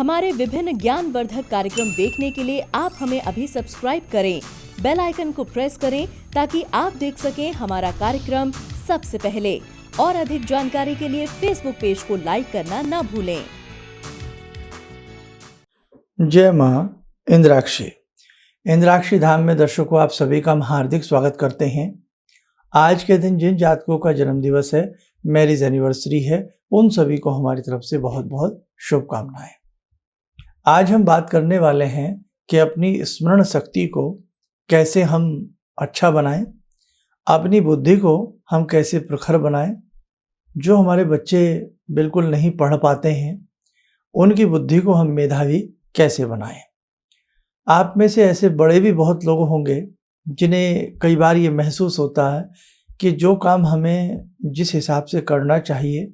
हमारे विभिन्न ज्ञानवर्धक कार्यक्रम देखने के लिए आप हमें अभी सब्सक्राइब करें, बेल आइकन को प्रेस करें ताकि आप देख सकें हमारा कार्यक्रम सबसे पहले। और अधिक जानकारी के लिए फेसबुक पेज को लाइक करना न भूलें। जय माँ इंद्राक्षी। इंद्राक्षी धाम में दर्शकों आप सभी का हम हार्दिक स्वागत करते हैं। आज के दिन जिन जातकों का जन्म दिवस है, मैरिज एनिवर्सरी है, उन सभी को हमारी तरफ से बहुत बहुत शुभकामनाएं। आज हम बात करने वाले हैं कि अपनी स्मरण शक्ति को कैसे हम अच्छा बनाएं, अपनी बुद्धि को हम कैसे प्रखर बनाएं। जो हमारे बच्चे बिल्कुल नहीं पढ़ पाते हैं, उनकी बुद्धि को हम मेधावी कैसे बनाएं। आप में से ऐसे बड़े भी बहुत लोग होंगे जिन्हें कई बार ये महसूस होता है कि जो काम हमें जिस हिसाब से करना चाहिए,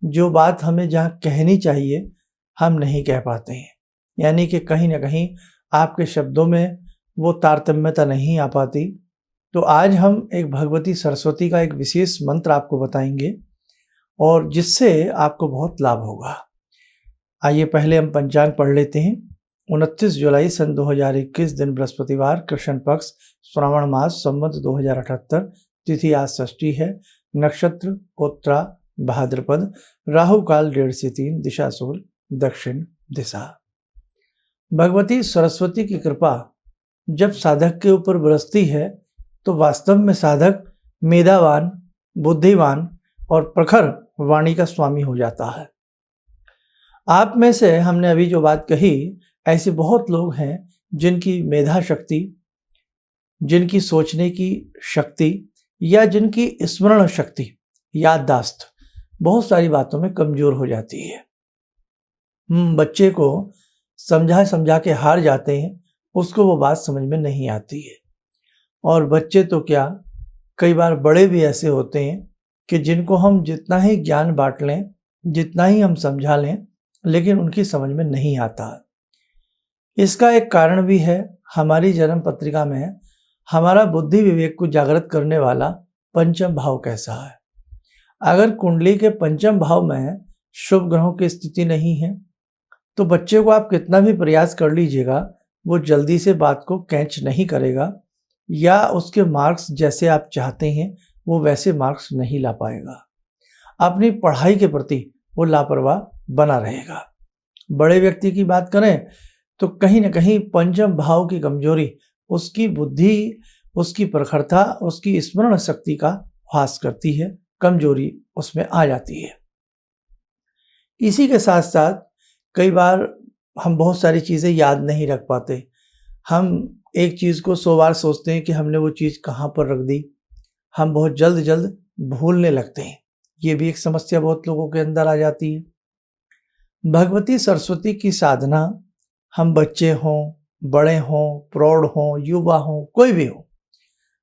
जो बात हमें जहाँ कहनी चाहिए, हम नहीं कह पाते हैं। यानी कि कहीं ना कहीं आपके शब्दों में वो तारतम्यता नहीं आ पाती। तो आज हम एक भगवती सरस्वती का एक विशेष मंत्र आपको बताएंगे और जिससे आपको बहुत लाभ होगा। आइए पहले हम पंचांग पढ़ लेते हैं। 29 जुलाई सन 2021 दिन बृहस्पतिवार, कृष्ण पक्ष, श्रावण मास, संवत 2078, तिथि आज षष्ठी है, नक्षत्र उत्तरा भाद्रपद, राहु काल 1:30 से 3, दिशा सूल दक्षिण दिशा। भगवती सरस्वती की कृपा जब साधक के ऊपर बरसती है तो वास्तव में साधक मेधावान, बुद्धिमान और प्रखर वाणी का स्वामी हो जाता है। आप में से हमने अभी जो बात कही, ऐसे बहुत लोग हैं जिनकी मेधा शक्ति, जिनकी सोचने की शक्ति या जिनकी स्मरण शक्ति, याददाश्त बहुत सारी बातों में कमजोर हो जाती है। बच्चे को समझा के हार जाते हैं, उसको वो बात समझ में नहीं आती है। और बच्चे तो क्या, कई बार बड़े भी ऐसे होते हैं कि जिनको हम जितना ही ज्ञान बांट लें, जितना ही हम समझा लें, लेकिन उनकी समझ में नहीं आता। इसका एक कारण भी है, हमारी जन्म पत्रिका में हमारा बुद्धि विवेक को जागृत करने वाला पंचम भाव कैसा है। अगर कुंडली के पंचम भाव में शुभ ग्रहों की स्थिति नहीं है तो बच्चे को आप कितना भी प्रयास कर लीजिएगा, वो जल्दी से बात को कैच नहीं करेगा या उसके मार्क्स जैसे आप चाहते हैं वो वैसे मार्क्स नहीं ला पाएगा। अपनी पढ़ाई के प्रति वो लापरवाह बना रहेगा। बड़े व्यक्ति की बात करें तो कहीं ना कहीं पंचम भाव की कमजोरी उसकी बुद्धि, उसकी प्रखरता, उसकी स्मरण शक्ति का ह्रास करती है, कमजोरी उसमें आ जाती है। इसी के साथ साथ कई बार हम बहुत सारी चीज़ें याद नहीं रख पाते। हम एक चीज़ को 100 बार सोचते हैं कि हमने वो चीज़ कहाँ पर रख दी। हम बहुत जल्द भूलने लगते हैं। ये भी एक समस्या बहुत लोगों के अंदर आ जाती है। भगवती सरस्वती की साधना हम बच्चे हों, बड़े हों, प्रौढ़ हों, युवा हों, कोई भी हो,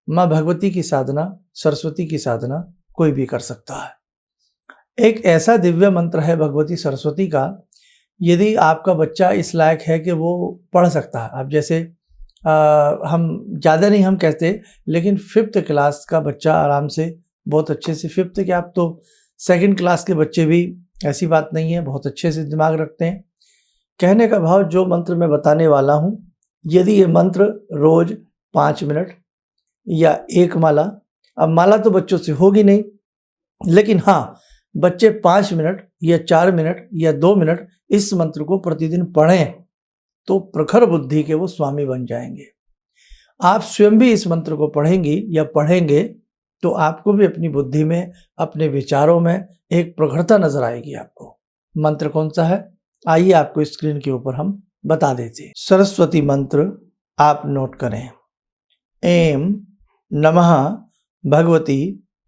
माँ भगवती की साधना, सरस्वती की साधना कोई भी कर सकता है। एक ऐसा दिव्य मंत्र है भगवती सरस्वती का, यदि आपका बच्चा इस लायक है कि वो पढ़ सकता है। अब जैसे हम ज़्यादा नहीं हम कहते, लेकिन 5th क्लास का बच्चा आराम से बहुत अच्छे से, 5th के आप तो 2nd क्लास के बच्चे भी, ऐसी बात नहीं है, बहुत अच्छे से दिमाग रखते हैं। कहने का भाव, जो मंत्र मैं बताने वाला हूँ, यदि ये मंत्र रोज 5 मिनट या 1 माला, अब माला तो बच्चों से होगी नहीं, लेकिन हाँ बच्चे 5 मिनट या 4 मिनट या 2 मिनट इस मंत्र को प्रतिदिन पढ़ें तो प्रखर बुद्धि के वो स्वामी बन जाएंगे। आप स्वयं भी इस मंत्र को पढ़ेंगी या पढ़ेंगे तो आपको भी अपनी बुद्धि में, अपने विचारों में एक प्रखरता नजर आएगी। आपको मंत्र कौन सा है, आइए आपको स्क्रीन के ऊपर हम बता देते हैं। सरस्वती मंत्र आप नोट करें। ऐं नमः भगवती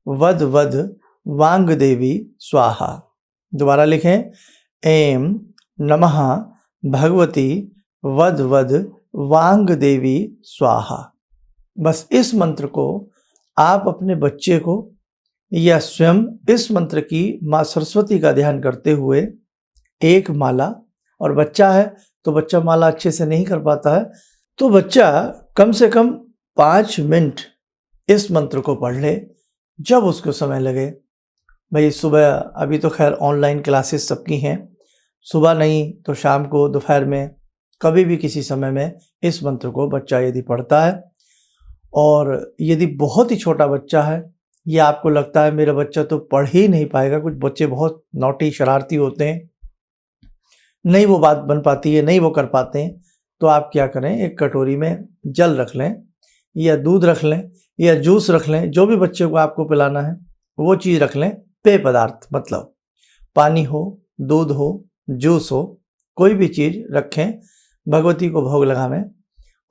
वद वद वांग देवी स्वाहा। दोबारा लिखें, ऐं नमः भगवती वद वद वांग देवी स्वाहा। बस इस मंत्र को आप अपने बच्चे को या स्वयं इस मंत्र की माँ सरस्वती का ध्यान करते हुए 1 माला, और बच्चा है तो बच्चा माला अच्छे से नहीं कर पाता है, तो बच्चा कम से कम 5 मिनट इस मंत्र को पढ़ ले जब उसको समय लगे। भाई सुबह, अभी तो खैर ऑनलाइन क्लासेस सबकी हैं, सुबह नहीं तो शाम को, दोपहर में, कभी भी किसी समय में इस मंत्र को बच्चा यदि पढ़ता है, और यदि बहुत ही छोटा बच्चा है या आपको लगता है मेरा बच्चा तो पढ़ ही नहीं पाएगा, कुछ बच्चे बहुत नॉटी शरारती होते हैं, नहीं वो बात बन पाती है, नहीं वो कर पाते हैं, तो आप क्या करें, एक कटोरी में जल रख लें या दूध रख लें या जूस रख लें, जो भी बच्चे को आपको पिलाना है वो चीज़ रख लें। पेय पदार्थ मतलब पानी हो, दूध हो, जूस हो, कोई भी चीज़ रखें, भगवती को भोग लगावें।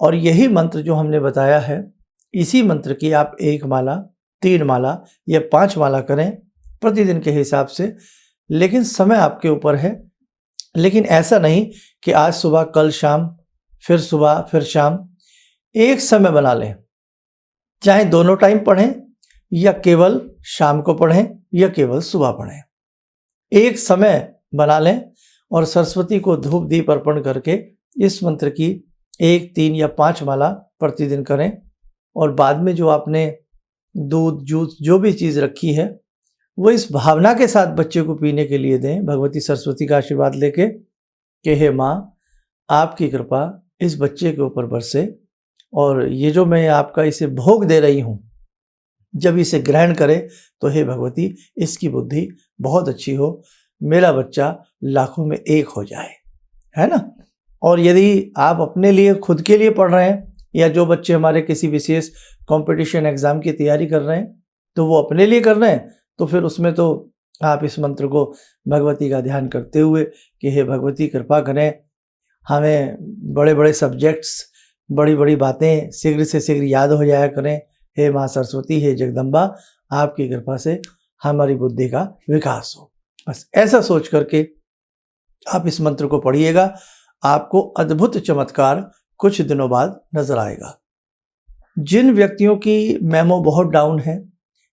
और यही मंत्र जो हमने बताया है, इसी मंत्र की आप 1 माला, 3 माला या 5 माला करें प्रतिदिन के हिसाब से, लेकिन समय आपके ऊपर है। लेकिन ऐसा नहीं कि आज सुबह, कल शाम, फिर सुबह, फिर शाम, एक समय बना लें, चाहे दोनों टाइम पढ़ें या केवल शाम को पढ़ें या केवल सुबह पढ़ें, एक समय बना लें और सरस्वती को धूप दीप अर्पण करके इस मंत्र की 1, 3 या 5 माला प्रतिदिन करें। और बाद में जो आपने दूध, जूस, जो भी चीज़ रखी है वो इस भावना के साथ बच्चे को पीने के लिए दें, भगवती सरस्वती का आशीर्वाद लेके कि हे माँ, आपकी कृपा इस बच्चे के ऊपर बरसे, और ये जो मैं आपका इसे भोग दे रही हूँ, जब इसे ग्रहण करे तो हे भगवती इसकी बुद्धि बहुत अच्छी हो, मेरा बच्चा लाखों में एक हो जाए, है ना। और यदि आप अपने लिए, खुद के लिए पढ़ रहे हैं, या जो बच्चे हमारे किसी विशेष कंपटीशन एग्जाम की तैयारी कर रहे हैं तो वो अपने लिए कर रहे हैं, तो फिर उसमें तो आप इस मंत्र को भगवती का ध्यान करते हुए कि हे भगवती कृपा करें, हमें बड़े बड़े सब्जेक्ट्स, बड़ी बड़ी बातें शीघ्र से शीघ्र याद हो जाया करें, हे माँ सरस्वती, हे जगदम्बा, आपकी कृपा से हमारी बुद्धि का विकास हो। बस ऐसा सोच करके आप इस मंत्र को पढ़िएगा, आपको अद्भुत चमत्कार कुछ दिनों बाद नजर आएगा। जिन व्यक्तियों की मेमो बहुत डाउन है,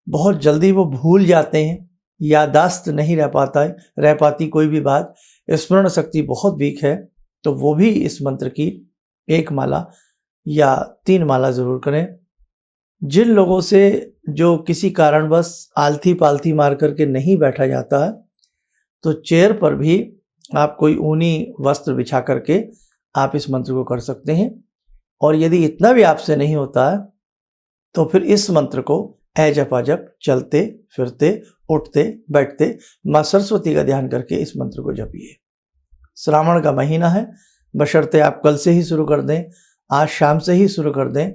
बहुत जल्दी वो भूल जाते हैं, याददाश्त नहीं रह पाती कोई भी बात, स्मरण शक्ति बहुत वीक है, तो वो भी इस मंत्र की 1 माला या 3 माला जरूर करें। जिन लोगों से जो किसी कारणवश आलथी पालथी मार करके नहीं बैठा जाता है, तो चेयर पर भी आप कोई ऊनी वस्त्र बिछा करके आप इस मंत्र को कर सकते हैं। और यदि इतना भी आपसे नहीं होता है तो फिर इस मंत्र को जप अजप, चलते फिरते, उठते बैठते, माँ सरस्वती का ध्यान करके इस मंत्र को जपिए। श्रावण का महीना है, बशर्ते आप कल से ही शुरू कर दें, आज शाम से ही शुरू कर दें,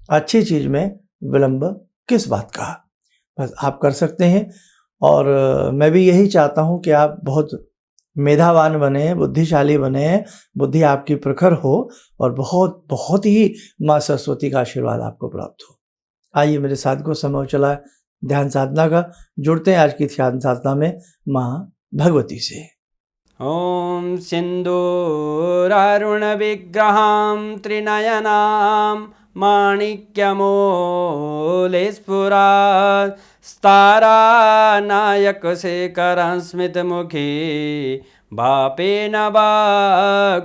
अच्छी चीज़ में विलंब किस बात का, बस आप कर सकते हैं। और मैं भी यही चाहता हूँ कि आप बहुत मेधावान बने, बुद्धिशाली बने, बुद्धि आपकी प्रखर हो और बहुत बहुत ही माँ सरस्वती का आशीर्वाद आपको प्राप्त हो। आइए मेरे साथ को समय चला है ध्यान साधना का, जुड़ते हैं आज की ध्यान साधना में माँ भगवती से। ॐ सिन्दूरारुणविग्रहां त्रिनयनां माणिक्यमूलस्फुरात् स्तारानायकशेखरं स्मितमुखी बापेन वाक्षोरुवां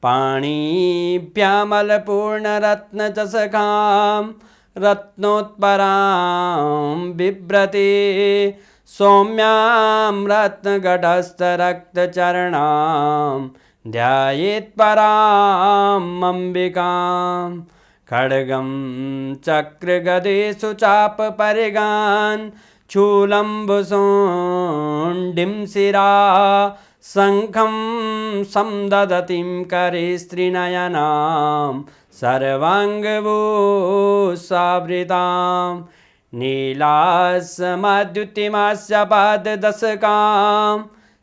पाणिभ्यामलपूर्णरत्नचषकां रत्नोत्परां बिभ्रति सौम्यां रत्नगटस्थरक्तचरणां ध्यायेत् पराम् अम्बिकां खड्गं चक्रगदेषु चापपरिगान् शूलम्बुशोण्डिं शिरा शङ्खं समदधतीं करे स्त्रीनयनां सर्वाङ्गभूषावृतां नीलास्मद्युतिमास्य पाददशकां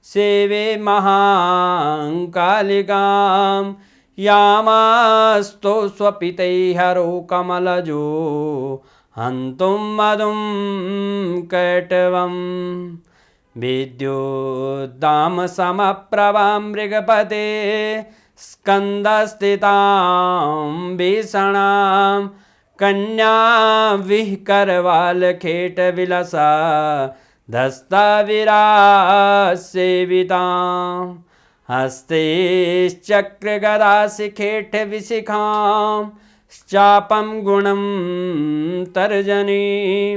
सेवे महाकालिकां यामास्तो स्वपितैहरो कमलजो हन्तुं मधुं कैटवं विद्युद्दामसमप्रभां मृगपते स्कन्दस्थितां भीषणां कन्या विहकरवालखेटविलसा धस्ताविरासेवितां हस्तेश्चक्रगदाशिखेटविशिखां चापं गुणं तर्जनीं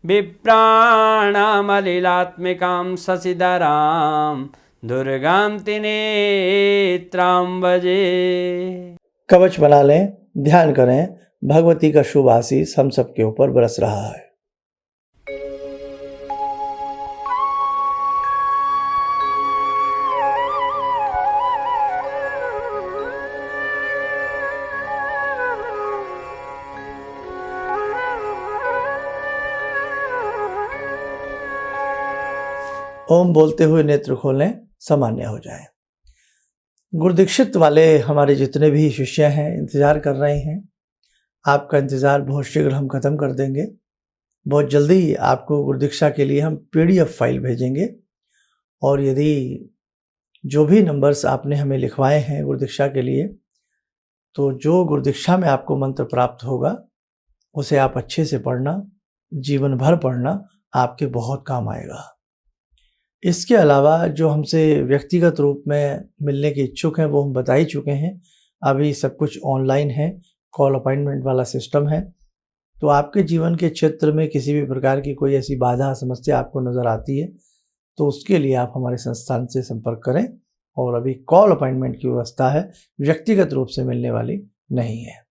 विप्राणामलिलात्मिकां शशिधरां दुर्गां नेत्रां भजे। कवच बना लें, ध्यान करें, भगवती का शुभ आशीष हम सबके ऊपर बरस रहा है। ओम बोलते हुए नेत्र खोलें, सामान्य हो जाएं। गुरुदीक्षित वाले हमारे जितने भी शिष्य हैं इंतज़ार कर रहे हैं। आपका इंतज़ार बहुत शीघ्र हम ख़त्म कर देंगे। बहुत जल्दी आपको गुरुदीक्षा के लिए हम PDF फाइल भेजेंगे, और यदि जो भी नंबर्स आपने हमें लिखवाए हैं गुरुदीक्षा के लिए, तो जो गुरुदीक्षा में आपको मंत्र प्राप्त होगा उसे आप अच्छे से पढ़ना, जीवन भर पढ़ना, आपके बहुत काम आएगा। इसके अलावा जो हमसे व्यक्तिगत रूप में मिलने के इच्छुक हैं वो हम बता ही चुके हैं। अभी सब कुछ ऑनलाइन है, कॉल अपॉइंटमेंट वाला सिस्टम है। तो आपके जीवन के क्षेत्र में किसी भी प्रकार की कोई ऐसी बाधा समस्या आपको नज़र आती है तो उसके लिए आप हमारे संस्थान से संपर्क करें। और अभी कॉल अपॉइंटमेंट की व्यवस्था है, व्यक्तिगत रूप से मिलने वाली नहीं है।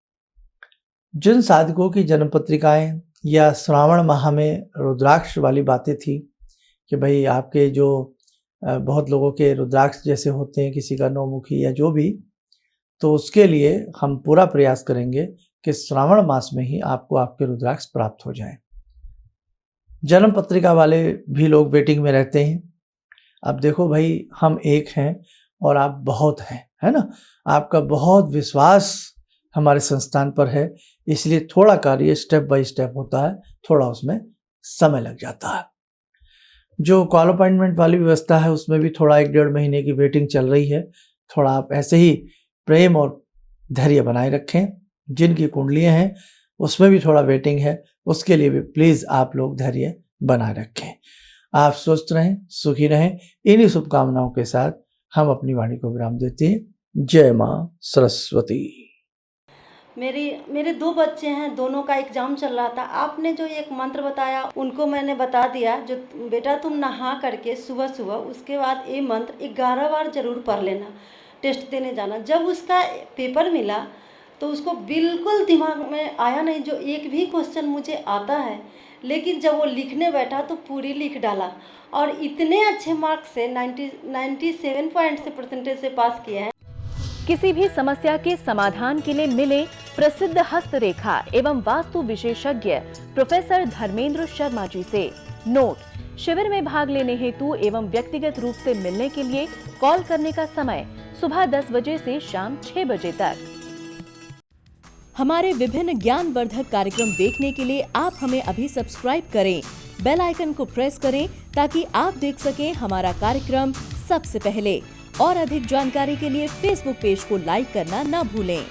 जिन साधकों की जन्म पत्रिकाएँ या श्रावण माह में रुद्राक्ष वाली बातें थी कि भाई आपके जो बहुत लोगों के रुद्राक्ष जैसे होते हैं, किसी का नौमुखी या जो भी, तो उसके लिए हम पूरा प्रयास करेंगे कि श्रावण मास में ही आपको आपके रुद्राक्ष प्राप्त हो जाएं। जन्म पत्रिका वाले भी लोग वेटिंग में रहते हैं। अब देखो भाई, हम एक हैं और आप बहुत हैं, है ना। आपका बहुत विश्वास हमारे संस्थान पर है, इसलिए थोड़ा कार्य स्टेप बाय स्टेप होता है, थोड़ा उसमें समय लग जाता है। जो कॉल अपॉइंटमेंट वाली व्यवस्था है उसमें भी थोड़ा 1-1.5 महीने की वेटिंग चल रही है। थोड़ा आप ऐसे ही प्रेम और धैर्य बनाए रखें। जिनकी कुंडलियाँ हैं उसमें भी थोड़ा वेटिंग है, उसके लिए भी प्लीज़ आप लोग धैर्य बनाए रखें। आप स्वस्थ रहें, सुखी रहें। इन्हीं शुभकामनाओं के साथ हम अपनी वाणी को विराम देते हैं। जय माँ सरस्वती। मेरे 2 बच्चे हैं, दोनों का एग्ज़ाम चल रहा था। आपने जो एक मंत्र बताया उनको मैंने बता दिया, जो बेटा तुम नहा करके सुबह उसके बाद ये मंत्र 11 बार ज़रूर पढ़ लेना, टेस्ट देने जाना। जब उसका पेपर मिला तो उसको बिल्कुल दिमाग में आया नहीं, जो एक भी क्वेश्चन मुझे आता है, लेकिन जब वो लिखने बैठा तो पूरी लिख डाला और इतने अच्छे मार्क्स से 97 पॉइंट से परसेंटेज से पास किया है। किसी भी समस्या के समाधान के लिए मिले प्रसिद्ध हस्तरेखा एवं वास्तु विशेषज्ञ प्रोफेसर धर्मेंद्र शर्मा जी से। नोट: शिविर में भाग लेने हेतु एवं व्यक्तिगत रूप से मिलने के लिए कॉल करने का समय सुबह 10 बजे से शाम 6 बजे तक। हमारे विभिन्न ज्ञानवर्धक कार्यक्रम देखने के लिए आप हमें अभी सब्सक्राइब करें, बेल आइकन को प्रेस करें ताकि आप देख सकें हमारा कार्यक्रम सबसे पहले। और अधिक जानकारी के लिए फेसबुक पेज को लाइक करना न भूलें।